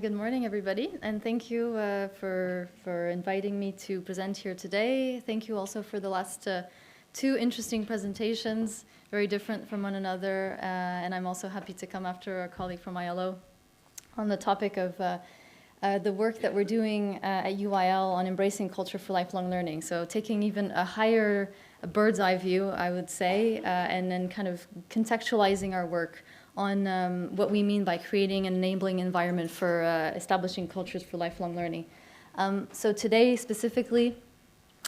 Good morning, everybody, and thank you for inviting me to present here today. Thank you also for the last two interesting presentations, very different from one another, and I'm also happy to come after our colleague from ILO on the topic of the work that we're doing at UIL on embracing culture for lifelong learning. So taking even a bird's eye view, I would say, and then kind of contextualizing our work on what we mean by creating an enabling environment for establishing cultures for lifelong learning. So today, specifically,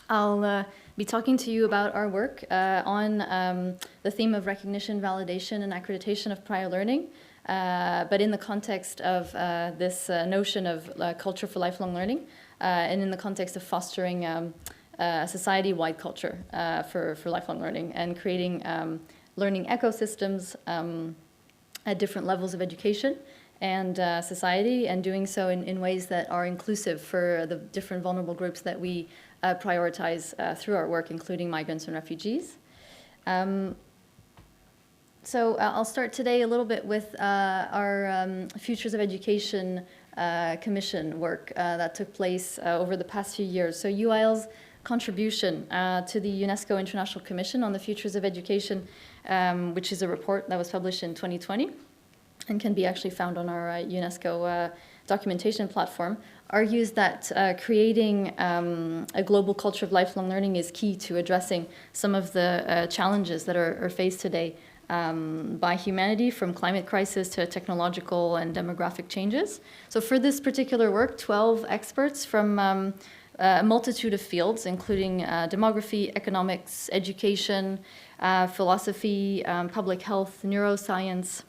I'll be talking to you about our work on the theme of recognition, validation, and accreditation of prior learning, but in the context of this notion of culture for lifelong learning, and in the context of fostering a society-wide culture for lifelong learning and creating learning ecosystems at different levels of education and society, and doing so in ways that are inclusive for the different vulnerable groups that we prioritize through our work, including migrants and refugees. So I'll start today a little bit with our Futures of Education Commission work that took place over the past few years. So UIL's contribution to the UNESCO International Commission on the Futures of Education, which is a report that was published in 2020 and can be actually found on our UNESCO documentation platform, argues that creating a global culture of lifelong learning is key to addressing some of the challenges that are faced today by humanity, from climate crisis to technological and demographic changes. So for this particular work, 12 experts from a multitude of fields, including demography, economics, education, philosophy, public health, neuroscience,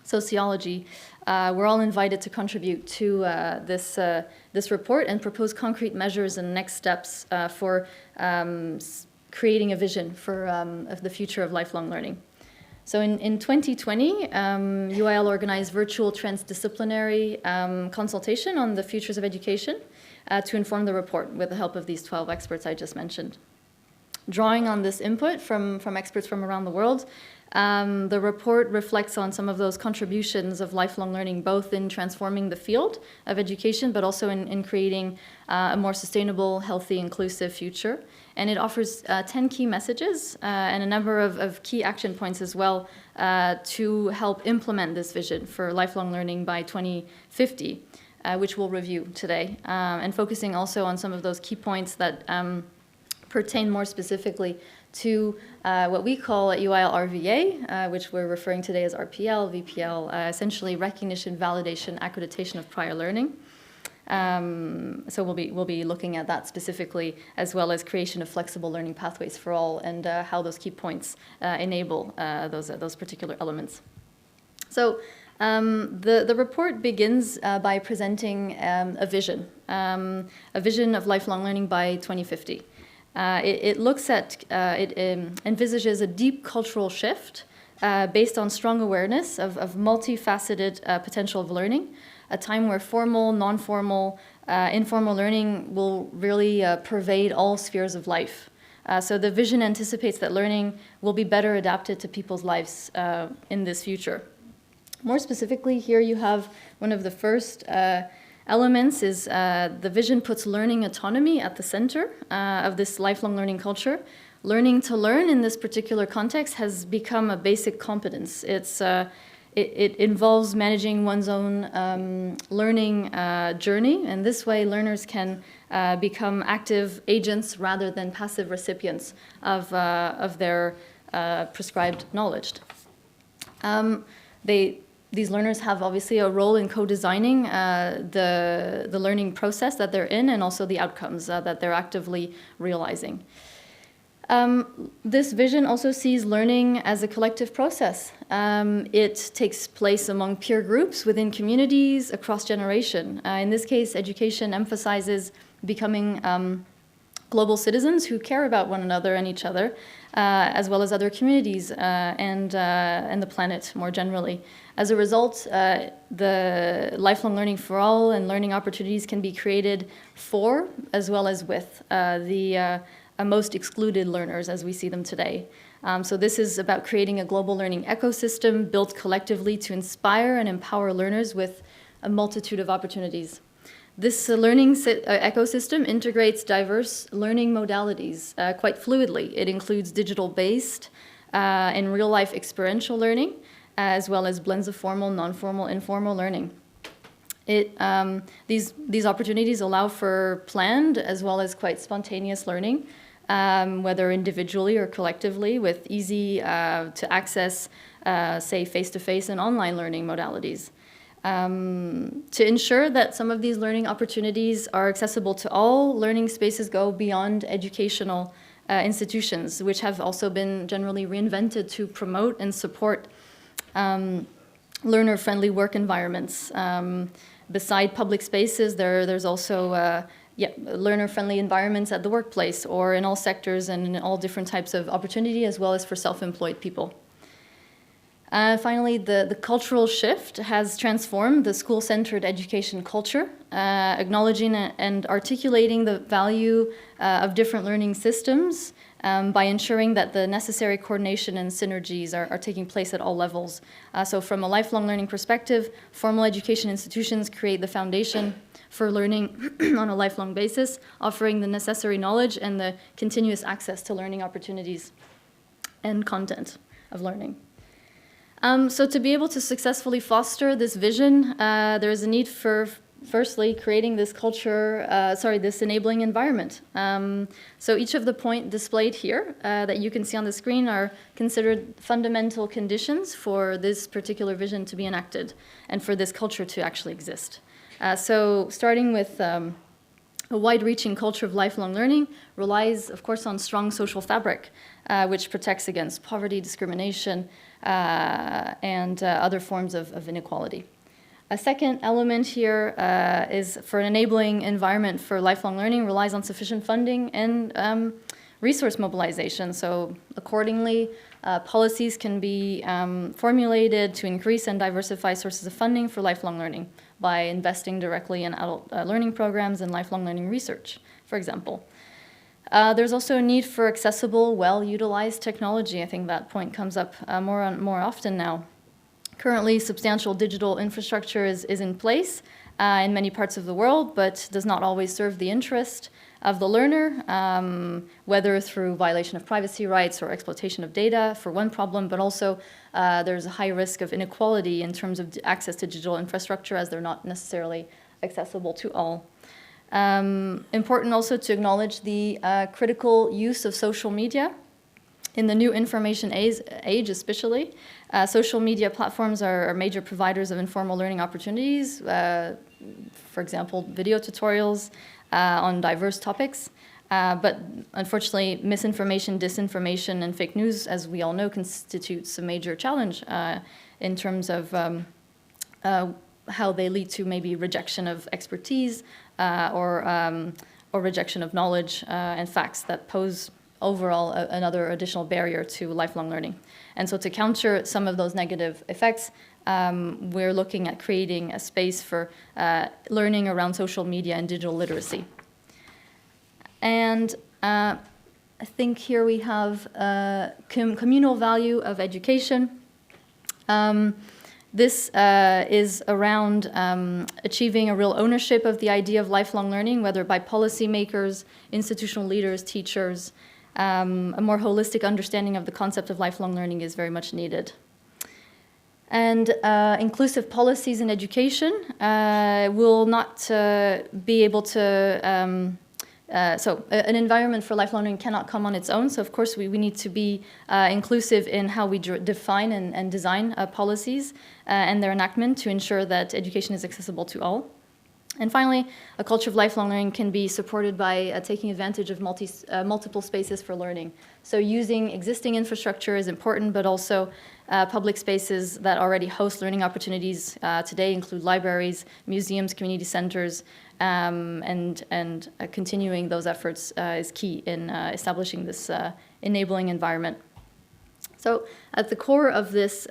sociology, were all invited to contribute to this report and propose concrete measures and next steps for creating a vision for of the future of lifelong learning. So in 2020, UIL organized virtual transdisciplinary consultation on the futures of education to inform the report with the help of these 12 experts I just mentioned. Drawing on this input from experts from around the world, the report reflects on some of those contributions of lifelong learning, both in transforming the field of education, but also in creating a more sustainable, healthy, inclusive future. And it offers 10 key messages and a number of key action points as well to help implement this vision for lifelong learning by 2050, which we'll review today, and focusing also on some of those key points that pertain more specifically to what we call at UIL RVA, which we're referring today as RPL, VPL, essentially recognition, validation, accreditation of prior learning. So we'll be looking at that specifically, as well as creation of flexible learning pathways for all, and how those key points enable those particular elements. So the report begins by presenting a vision of lifelong learning by 2050. It looks at, it envisages a deep cultural shift based on strong awareness of multifaceted potential of learning, a time where formal, non-formal, informal learning will really pervade all spheres of life. So the vision anticipates that learning will be better adapted to people's lives in this future. More specifically, here you have one of the first elements is the vision puts learning autonomy at the center of this lifelong learning culture. Learning to learn in this particular context has become a basic competence. It involves managing one's own learning journey, and this way learners can become active agents rather than passive recipients of their prescribed knowledge. These learners have obviously a role in co-designing the learning process that they're in, and also the outcomes that they're actively realizing. This vision also sees learning as a collective process. It takes place among peer groups, within communities, across generation. In this case, education emphasizes becoming global citizens who care about one another and each other, as well as other communities and the planet more generally. As a result, the lifelong learning for all and learning opportunities can be created for, as well as with, the most excluded learners as we see them today. So this is about creating a global learning ecosystem built collectively to inspire and empower learners with a multitude of opportunities. This learning ecosystem integrates diverse learning modalities quite fluidly. It includes digital-based and real-life experiential learning, as well as blends of formal, non-formal, informal learning. These opportunities allow for planned as well as quite spontaneous learning, whether individually or collectively, with easy to access, say, face-to-face and online learning modalities. To ensure that some of these learning opportunities are accessible to all, learning spaces go beyond educational institutions, which have also been generally reinvented to promote and support learner-friendly work environments. Beside public spaces, there's also learner-friendly environments at the workplace or in all sectors and in all different types of opportunity, as well as for self-employed people. Finally, the cultural shift has transformed the school-centered education culture, acknowledging and articulating the value of different learning systems by ensuring that the necessary coordination and synergies are taking place at all levels. So from a lifelong learning perspective, formal education institutions create the foundation for learning on a lifelong basis, offering the necessary knowledge and the continuous access to learning opportunities and content of learning. So to be able to successfully foster this vision, there is a need for, firstly, creating this culture, this enabling environment. So each of the points displayed here that you can see on the screen are considered fundamental conditions for this particular vision to be enacted and for this culture to actually exist. So starting with a wide-reaching culture of lifelong learning relies, of course, on strong social fabric, which protects against poverty, discrimination, and other forms of inequality. A second element here is for an enabling environment for lifelong learning relies on sufficient funding and resource mobilization. So accordingly, policies can be formulated to increase and diversify sources of funding for lifelong learning by investing directly in adult learning programs and lifelong learning research, for example. There's also a need for accessible, well-utilized technology. I think that point comes up more often now. Currently, substantial digital infrastructure is in place in many parts of the world, but does not always serve the interest of the learner, whether through violation of privacy rights or exploitation of data for one problem, but also there's a high risk of inequality in terms of access to digital infrastructure, as they're not necessarily accessible to all. Important also to acknowledge the critical use of social media in the new information age especially. Social media platforms are major providers of informal learning opportunities, for example, video tutorials on diverse topics. But unfortunately, misinformation, disinformation, and fake news, as we all know, constitutes a major challenge in terms of how they lead to maybe rejection of expertise or rejection of knowledge and facts that pose overall another additional barrier to lifelong learning. And so to counter some of those negative effects, we're looking at creating a space for learning around social media and digital literacy. And I think here we have communal value of education. This is around achieving a real ownership of the idea of lifelong learning, whether by policymakers, institutional leaders, teachers. A more holistic understanding of the concept of lifelong learning is very much needed. And inclusive policies in education will not be able to so an environment for lifelong learning cannot come on its own. So of course we need to be inclusive in how we define and design policies and their enactment to ensure that education is accessible to all. And finally, a culture of lifelong learning can be supported by taking advantage of multiple spaces for learning. So using existing infrastructure is important, but also public spaces that already host learning opportunities today include libraries, museums, community centers, and continuing those efforts is key in establishing this enabling environment. So at the core of this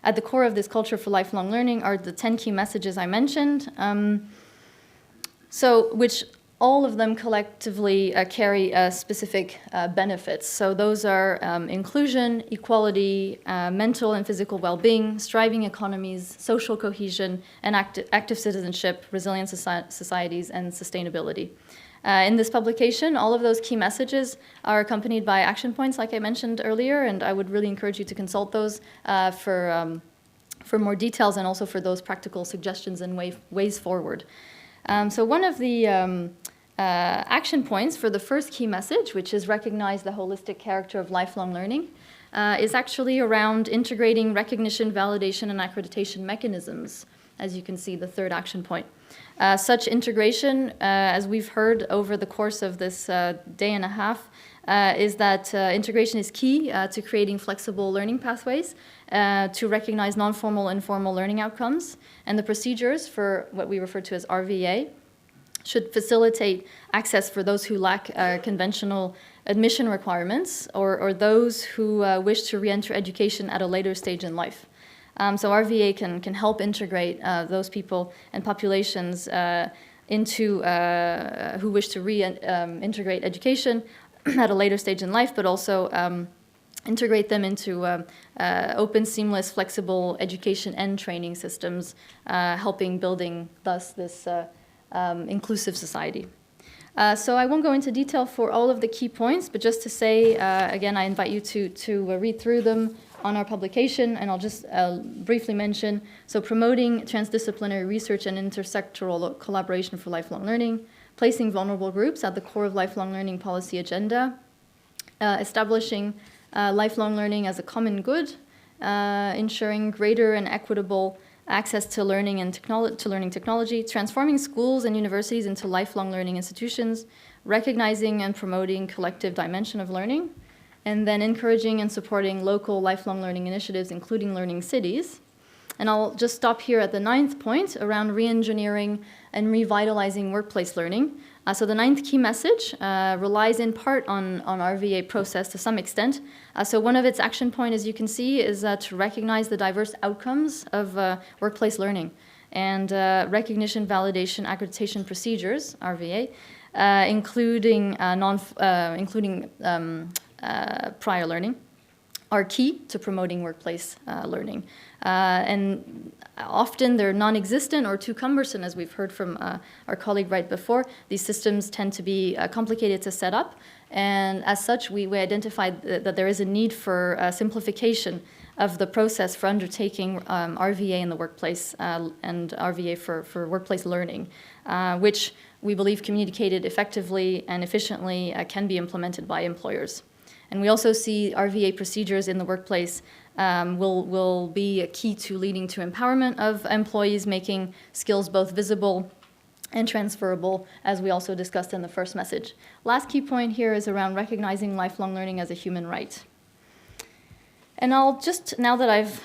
at the core of this culture for lifelong learning are the 10 key messages I mentioned, which all of them collectively carry specific benefits. So those are inclusion, equality, mental and physical well-being, thriving economies, social cohesion, and active citizenship, resilient societies, and sustainability. In this publication, all of those key messages are accompanied by action points, like I mentioned earlier, and I would really encourage you to consult those for more details and also for those practical suggestions and ways forward. So one of the action points for the first key message, which is recognize the holistic character of lifelong learning, is actually around integrating recognition, validation, and accreditation mechanisms, as you can see, the third action point. Such integration, as we've heard over the course of this day and a half, is that integration is key to creating flexible learning pathways, to recognize non-formal and formal learning outcomes, and the procedures for what we refer to as RVA should facilitate access for those who lack conventional admission requirements or those who wish to re-enter education at a later stage in life. So RVA can help integrate those people and populations into who wish to integrate education at a later stage in life, but also integrate them into open, seamless, flexible education and training systems, helping building thus this inclusive society. So I won't go into detail for all of the key points, but just to say, again, I invite you to read through them on our publication, and I'll just briefly mention, so promoting transdisciplinary research and intersectoral collaboration for lifelong learning, placing vulnerable groups at the core of lifelong learning policy agenda, establishing lifelong learning as a common good, ensuring greater and equitable access to learning and learning technology, transforming schools and universities into lifelong learning institutions, recognizing and promoting collective dimension of learning, and then encouraging and supporting local lifelong learning initiatives, including learning cities. And I'll just stop here at the 9th point around re-engineering and revitalizing workplace learning. So the 9th key message relies in part on RVA process to some extent. So one of its action point, as you can see, is to recognize the diverse outcomes of workplace learning and recognition, validation, accreditation procedures, RVA, including prior learning, are key to promoting workplace learning. And often they're non-existent or too cumbersome, as we've heard from our colleague right before. These systems tend to be complicated to set up, and as such, we identified that there is a need for simplification of the process for undertaking RVA in the workplace and RVA for workplace learning, which we believe communicated effectively and efficiently can be implemented by employers. And we also see RVA procedures in the workplace will be a key to leading to empowerment of employees, making skills both visible and transferable, as we also discussed in the first message. Last key point here is around recognizing lifelong learning as a human right. And I'll just, now that I've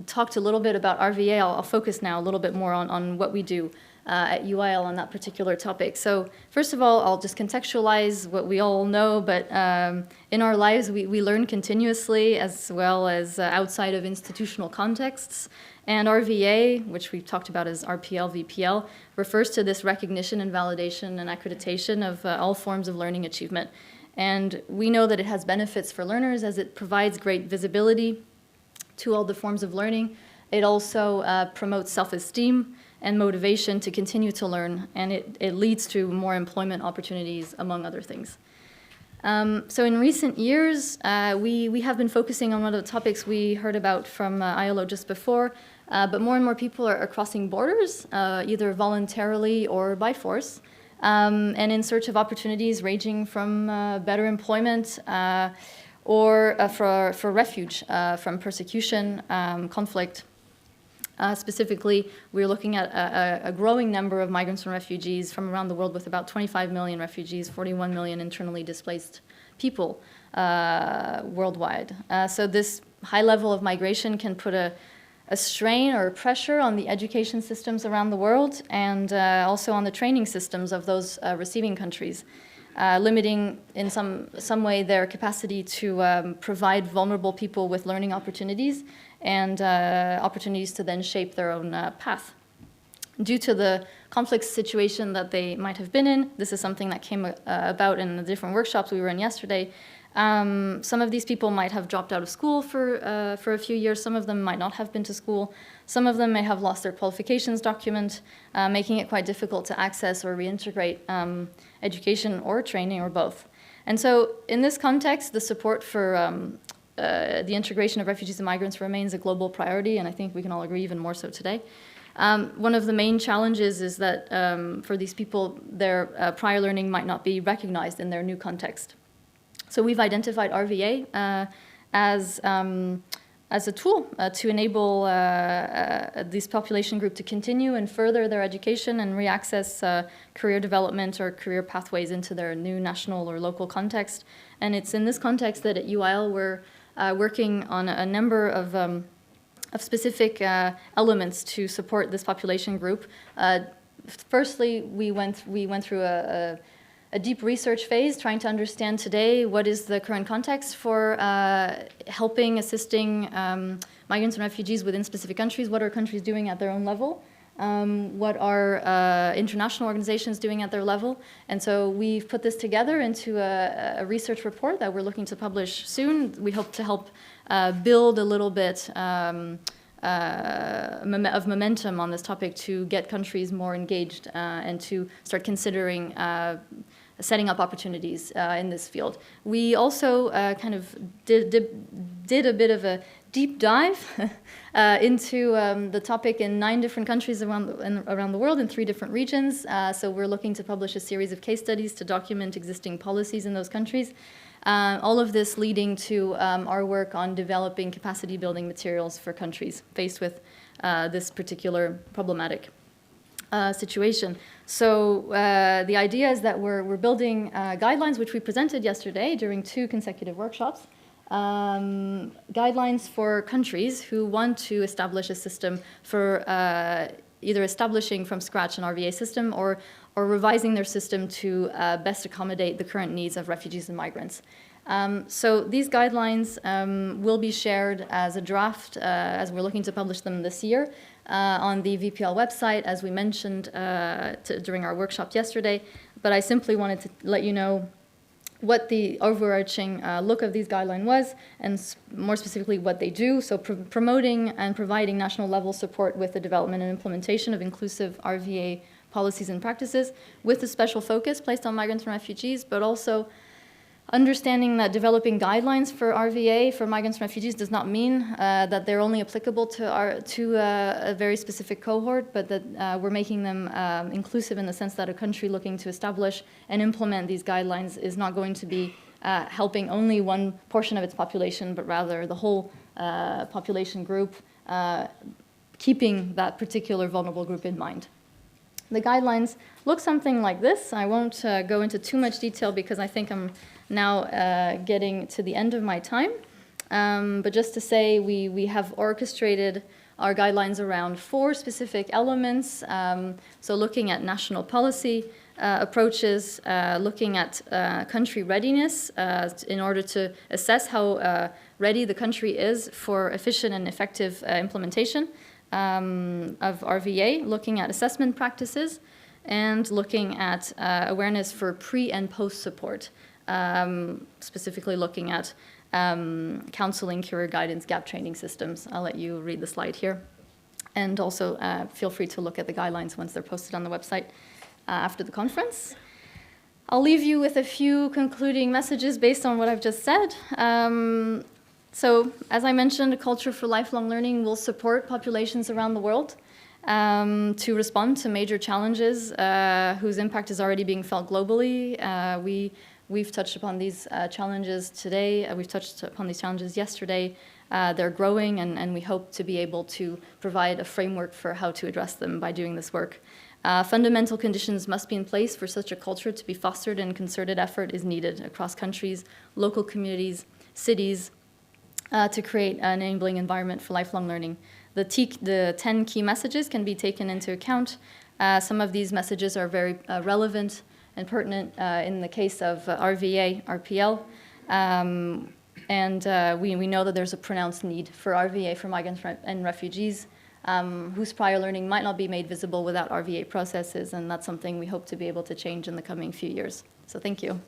talked a little bit about RVA, I'll focus now a little bit more on what we do at UIL on that particular topic. So first of all, I'll just contextualize what we all know, but in our lives, we learn continuously as well as outside of institutional contexts. And RVA, which we've talked about as RPL, VPL, refers to this recognition and validation and accreditation of all forms of learning achievement. And we know that it has benefits for learners as it provides great visibility to all the forms of learning. It also promotes self-esteem and motivation to continue to learn, and it leads to more employment opportunities, among other things. So in recent years, we have been focusing on one of the topics we heard about from ILO just before, but more and more people are crossing borders, either voluntarily or by force, and in search of opportunities ranging from better employment or for refuge from persecution, conflict. Specifically, we're looking at a growing number of migrants and refugees from around the world, with about 25 million refugees, 41 million internally displaced people worldwide. So this high level of migration can put a strain or pressure on the education systems around the world, and also on the training systems of those receiving countries, limiting in some way their capacity to provide vulnerable people with learning opportunities and opportunities to then shape their own path. Due to the conflict situation that they might have been in. This is something that came about in the different workshops we were in yesterday. Some of these people might have dropped out of school for a few years. Some of them might not have been to school. Some of them may have lost their qualifications document, making it quite difficult to access or reintegrate education or training or both. And so in this context, the support for the integration of refugees and migrants remains a global priority, and I think we can all agree even more so today. One of the main challenges is that for these people, their prior learning might not be recognized in their new context. So we've identified RVA as a tool to enable this population group to continue and further their education and reaccess career development or career pathways into their new national or local context. And it's in this context that at UIL we're working on a number of specific elements to support this population group. Firstly, we went through a deep research phase, trying to understand today what is the current context for helping, assisting migrants and refugees within specific countries. What are countries doing at their own level? What are international organizations doing at their level? And so we've put this together into a research report that we're looking to publish soon. We hope to help build a little bit of momentum on this topic to get countries more engaged and to start considering setting up opportunities in this field. We also kind of did a bit of a deep dive into the topic in 9 different countries around the world in 3 different regions. So we're looking to publish a series of case studies to document existing policies in those countries. All of this leading to our work on developing capacity building materials for countries faced with this particular problematic situation. So the idea is that we're building guidelines, which we presented yesterday during 2 consecutive workshops, guidelines for countries who want to establish a system for either establishing from scratch an RVA system or revising their system to best accommodate the current needs of refugees and migrants. So these guidelines will be shared as a draft as we're looking to publish them this year on the VPL website, as we mentioned during our workshop yesterday. But I simply wanted to let you know what the overarching look of these guidelines was, and more specifically what they do. So promoting and providing national level support with the development and implementation of inclusive RVA policies and practices, with a special focus placed on migrants and refugees, but also understanding that developing guidelines for RVA for migrants and refugees does not mean that they're only applicable to a very specific cohort, but that we're making them inclusive in the sense that a country looking to establish and implement these guidelines is not going to be helping only one portion of its population, but rather the whole population group, keeping that particular vulnerable group in mind. The guidelines look something like this. I won't go into too much detail because I think I'm now getting to the end of my time. But just to say, we have orchestrated our guidelines around 4 specific elements. So looking at national policy approaches, looking at country readiness in order to assess how ready the country is for efficient and effective implementation of RVA, looking at assessment practices, and looking at awareness for pre- and post-support, specifically looking at counseling, career guidance, gap training systems. I'll let you read the slide here. And also feel free to look at the guidelines once they're posted on the website after the conference. I'll leave you with a few concluding messages based on what I've just said. So, as I mentioned, a culture for lifelong learning will support populations around the world to respond to major challenges whose impact is already being felt globally. We've touched upon these challenges today. We've touched upon these challenges yesterday. They're growing, and we hope to be able to provide a framework for how to address them by doing this work. Fundamental conditions must be in place for such a culture to be fostered, and concerted effort is needed across countries, local communities, cities, to create an enabling environment for lifelong learning. The 10 key messages can be taken into account. Some of these messages are very relevant and pertinent in the case of RVA, RPL. And we know that there's a pronounced need for RVA for migrants and refugees whose prior learning might not be made visible without RVA processes, and that's something we hope to be able to change in the coming few years. So thank you.